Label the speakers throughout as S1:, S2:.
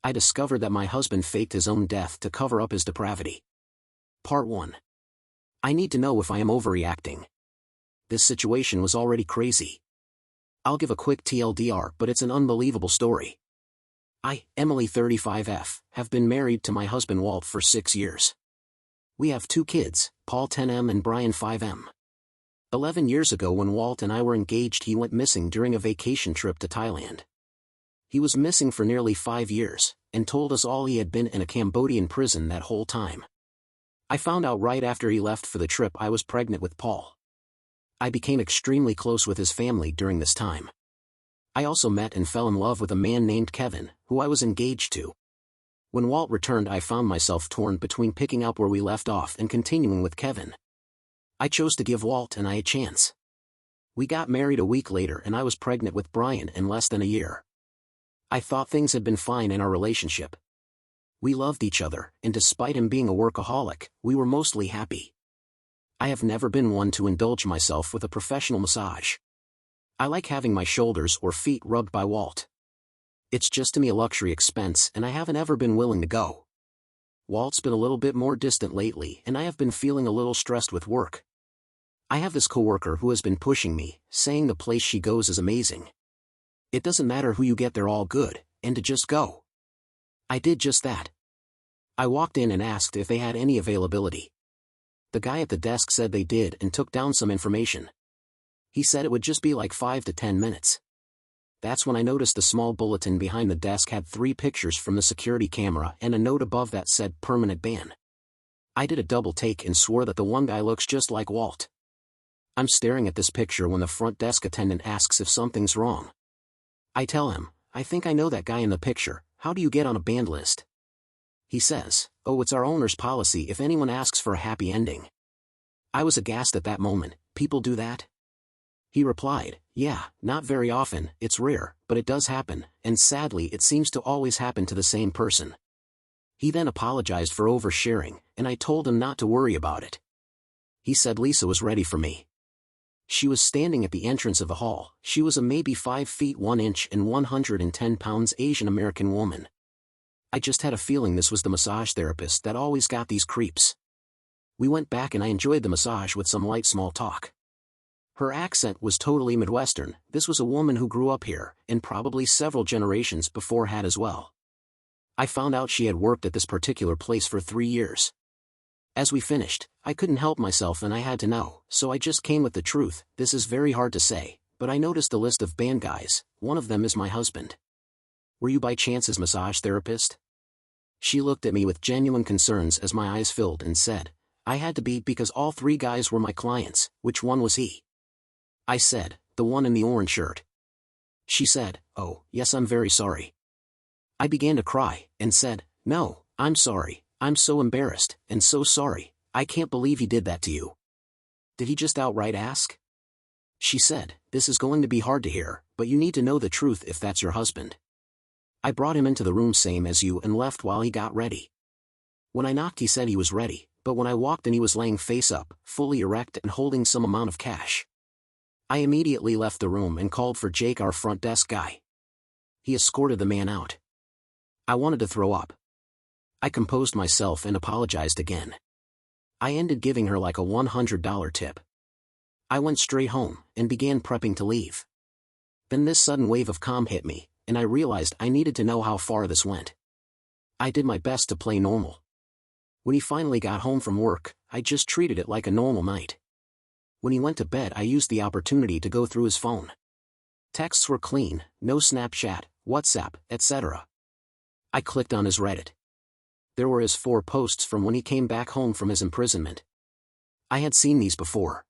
S1: I discovered that my husband faked his own death to cover up his depravity. Part 1. I need to know if I am overreacting. This situation was already crazy. I'll give a quick TLDR, but it's an unbelievable story. I, Emily 35F, have been married to my husband Walt for 6 years. We have 2 kids, Paul 10M and Brian 5M. 11 years ago when Walt and I were engaged, he went missing during a vacation trip to Thailand. He was missing for nearly 5 years, and told us all he had been in a Cambodian prison that whole time. I found out right after he left for the trip I was pregnant with Paul. I became extremely close with his family during this time. I also met and fell in love with a man named Kevin, who I was engaged to. When Walt returned, I found myself torn between picking up where we left off and continuing with Kevin. I chose to give Walt and I a chance. We got married a week later and I was pregnant with Brian in less than a year. I thought things had been fine in our relationship. We loved each other, and despite him being a workaholic, we were mostly happy. I have never been one to indulge myself with a professional massage. I like having my shoulders or feet rubbed by Walt. It's just to me a luxury expense and I haven't ever been willing to go. Walt's been a little bit more distant lately and I have been feeling a little stressed with work. I have this coworker who has been pushing me, saying the place she goes is amazing. It doesn't matter who you get, they're all good, and to just go. I did just that. I walked in and asked if they had any availability. The guy at the desk said they did and took down some information. He said it would just be like 5 to 10 minutes. That's when I noticed the small bulletin behind the desk had 3 pictures from the security camera and a note above that said permanent ban. I did a double take and swore that the one guy looks just like Walt. I'm staring at this picture when the front desk attendant asks if something's wrong. I tell him, I think I know that guy in the picture, how do you get on a banned list? He says, oh, it's our owner's policy if anyone asks for a happy ending. I was aghast at that moment. People do that? He replied, yeah, not very often, it's rare, but it does happen, and sadly it seems to always happen to the same person. He then apologized for oversharing, and I told him not to worry about it. He said Lisa was ready for me. She was standing at the entrance of the hall. She was a maybe 5 feet 1 inch and 110 pounds Asian American woman. I just had a feeling this was the massage therapist that always got these creeps. We went back and I enjoyed the massage with some light small talk. Her accent was totally Midwestern. This was a woman who grew up here, and probably several generations before had as well. I found out she had worked at this particular place for 3 years. As we finished, I couldn't help myself and I had to know, so I just came with the truth. This is very hard to say, but I noticed a list of band guys. One of them is my husband. Were you by chance his massage therapist? She looked at me with genuine concerns as my eyes filled and said, I had to be because all 3 guys were my clients. Which one was he? I said, the one in the orange shirt. She said, oh, yes, I'm very sorry. I began to cry, and said, no, I'm sorry, I'm so embarrassed, and so sorry, I can't believe he did that to you. Did he just outright ask? She said, this is going to be hard to hear, but you need to know the truth if that's your husband. I brought him into the room same as you and left while he got ready. When I knocked he said he was ready, but when I walked in he was laying face up, fully erect and holding some amount of cash. I immediately left the room and called for Jake, our front desk guy. He escorted the man out. I wanted to throw up. I composed myself and apologized again. I ended giving her like a $100 tip. I went straight home and began prepping to leave. Then this sudden wave of calm hit me, and I realized I needed to know how far this went. I did my best to play normal. When he finally got home from work, I just treated it like a normal night. When he went to bed I used the opportunity to go through his phone. Texts were clean, no Snapchat, WhatsApp, etc. I clicked on his Reddit. There were his 4 posts from when he came back home from his imprisonment. I had seen these before.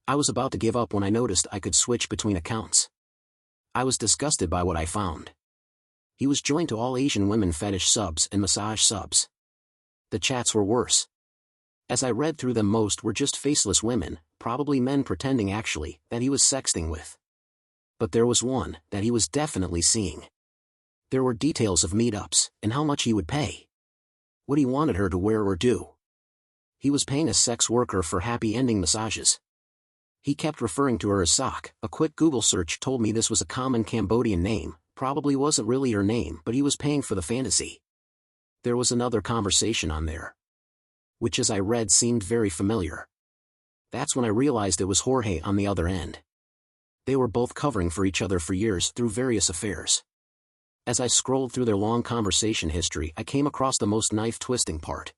S1: I was about to give up when I noticed I could switch between accounts. I was disgusted by what I found. He was joined to all Asian women fetish subs and massage subs. The chats were worse. As I read through them, most were just faceless women, probably men pretending actually, that he was sexting with. But there was one that he was definitely seeing. There were details of meetups, and how much he would pay. What he wanted her to wear or do. He was paying a sex worker for happy ending massages. He kept referring to her as Sok. A quick Google search told me this was a common Cambodian name, Probably wasn't really her name, but he was paying for the fantasy. There was another conversation on there, which as I read seemed very familiar. That's when I realized it was Jorge on the other end. They were both covering for each other for years through various affairs. As I scrolled through their long conversation history, I came across the most knife-twisting part.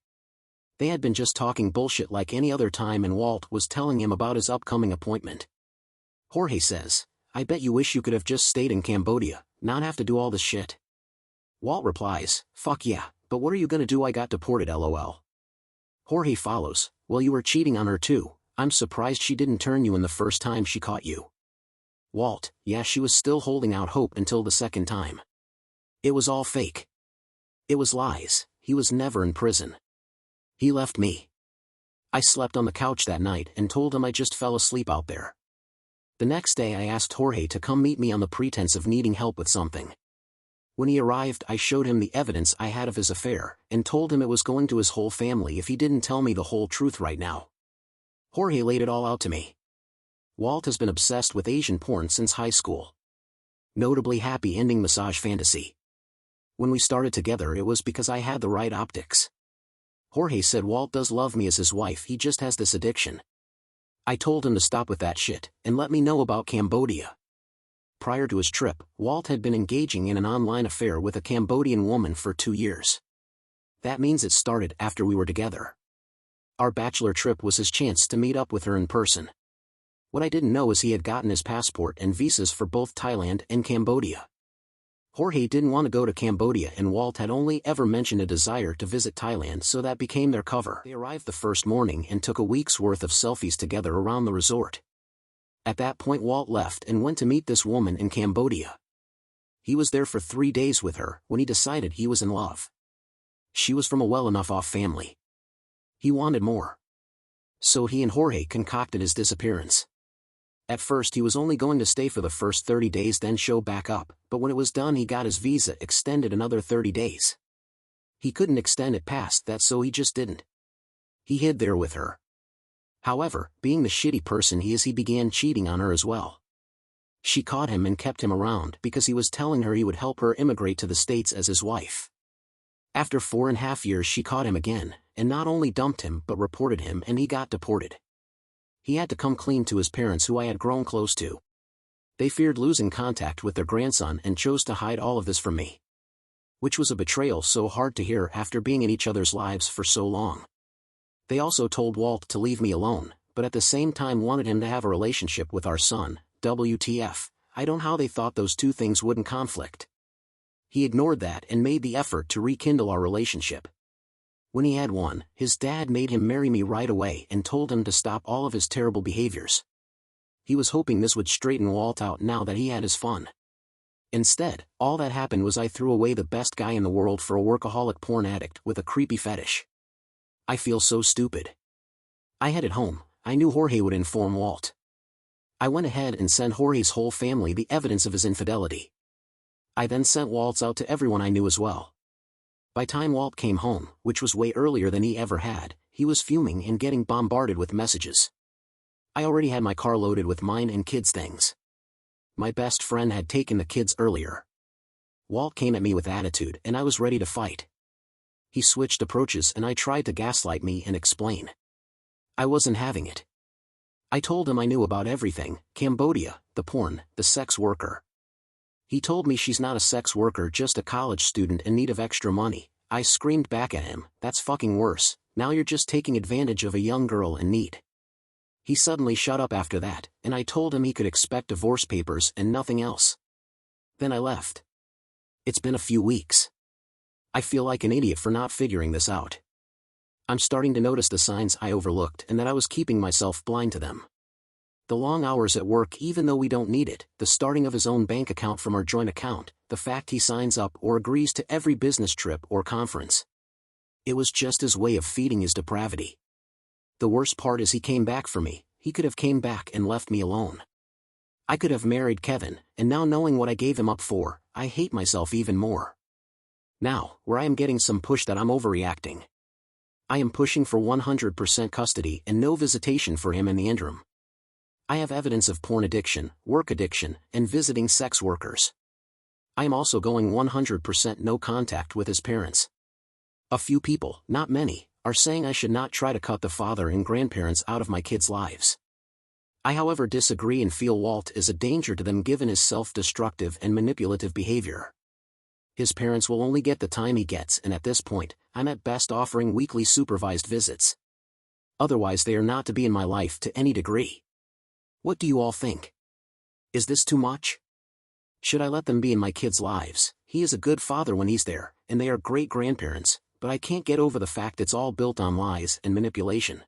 S1: They had been just talking bullshit like any other time, and Walt was telling him about his upcoming appointment. Jorge says, "I bet you wish you could have just stayed in Cambodia, not have to do all this shit." Walt replies, "Fuck yeah, but what are you gonna do? I got deported, lol." Jorge follows, "Well, you were cheating on her too. I'm surprised she didn't turn you in the first time she caught you." Walt, "Yeah, she was still holding out hope until the second time. It was all fake. It was lies. He was never in prison. He left me. I slept on the couch that night and told him I just fell asleep out there. The next day I asked Jorge to come meet me on the pretense of needing help with something. When he arrived, I showed him the evidence I had of his affair, and told him it was going to his whole family if he didn't tell me the whole truth right now. Jorge laid it all out to me. Walt has been obsessed with Asian porn since high school. Notably happy ending massage fantasy. When we started together, it was because I had the right optics. Jorge said Walt does love me as his wife, he just has this addiction. I told him to stop with that shit, and let me know about Cambodia. Prior to his trip, Walt had been engaging in an online affair with a Cambodian woman for 2 years. That means it started after we were together. Our bachelor trip was his chance to meet up with her in person. What I didn't know is he had gotten his passport and visas for both Thailand and Cambodia. Jorge didn't want to go to Cambodia, and Walt had only ever mentioned a desire to visit Thailand, so that became their cover. They arrived the first morning and took a week's worth of selfies together around the resort. At that point Walt left and went to meet this woman in Cambodia. He was there for 3 days with her when he decided he was in love. She was from a well-enough off family. He wanted more. So he and Jorge concocted his disappearance. At first he was only going to stay for the first 30 days, then show back up, but when it was done he got his visa extended another 30 days. He couldn't extend it past that, so he just didn't. He hid there with her. However, being the shitty person he is, he began cheating on her as well. She caught him and kept him around because he was telling her he would help her immigrate to the States as his wife. After 4.5 years she caught him again, and not only dumped him but reported him, and he got deported. He had to come clean to his parents, who I had grown close to. They feared losing contact with their grandson and chose to hide all of this from me. Which was a betrayal so hard to hear after being in each other's lives for so long. They also told Walt to leave me alone, but at the same time wanted him to have a relationship with our son. WTF, I don't know how they thought those two things wouldn't conflict. He ignored that and made the effort to rekindle our relationship. When he had won, his dad made him marry me right away and told him to stop all of his terrible behaviors. He was hoping this would straighten Walt out now that he had his fun. Instead, all that happened was I threw away the best guy in the world for a workaholic porn addict with a creepy fetish. I feel so stupid. I headed home. I knew Jorge would inform Walt. I went ahead and sent Jorge's whole family the evidence of his infidelity. I then sent Walt's out to everyone I knew as well. By time Walt came home, which was way earlier than he ever had, he was fuming and getting bombarded with messages. I already had my car loaded with mine and kids' things. My best friend had taken the kids earlier. Walt came at me with attitude and I was ready to fight. He switched approaches and I tried to gaslight me and explain. I wasn't having it. I told him I knew about everything: Cambodia, the porn, the sex worker. He told me she's not a sex worker, just a college student in need of extra money. I screamed back at him, "That's fucking worse, now you're just taking advantage of a young girl in need." He suddenly shut up after that, and I told him he could expect divorce papers and nothing else. Then I left. It's been a few weeks. I feel like an idiot for not figuring this out. I'm starting to notice the signs I overlooked and that I was keeping myself blind to them. The long hours at work even though we don't need it, the starting of his own bank account from our joint account, the fact he signs up or agrees to every business trip or conference. It was just his way of feeding his depravity. The worst part is he came back for me. He could have came back and left me alone. I could have married Kevin, and now knowing what I gave him up for, I hate myself even more. Now, where I am getting some push that I'm overreacting. I am pushing for 100% custody and no visitation for him in the interim. I have evidence of porn addiction, work addiction, and visiting sex workers. I am also going 100% no contact with his parents. A few people, not many, are saying I should not try to cut the father and grandparents out of my kids' lives. I however disagree and feel Walt is a danger to them given his self-destructive and manipulative behavior. His parents will only get the time he gets, and at this point, I'm at best offering weekly supervised visits. Otherwise they are not to be in my life to any degree. What do you all think? Is this too much? Should I let them be in my kids' lives? He is a good father when he's there, and they are great grandparents, but I can't get over the fact it's all built on lies and manipulation.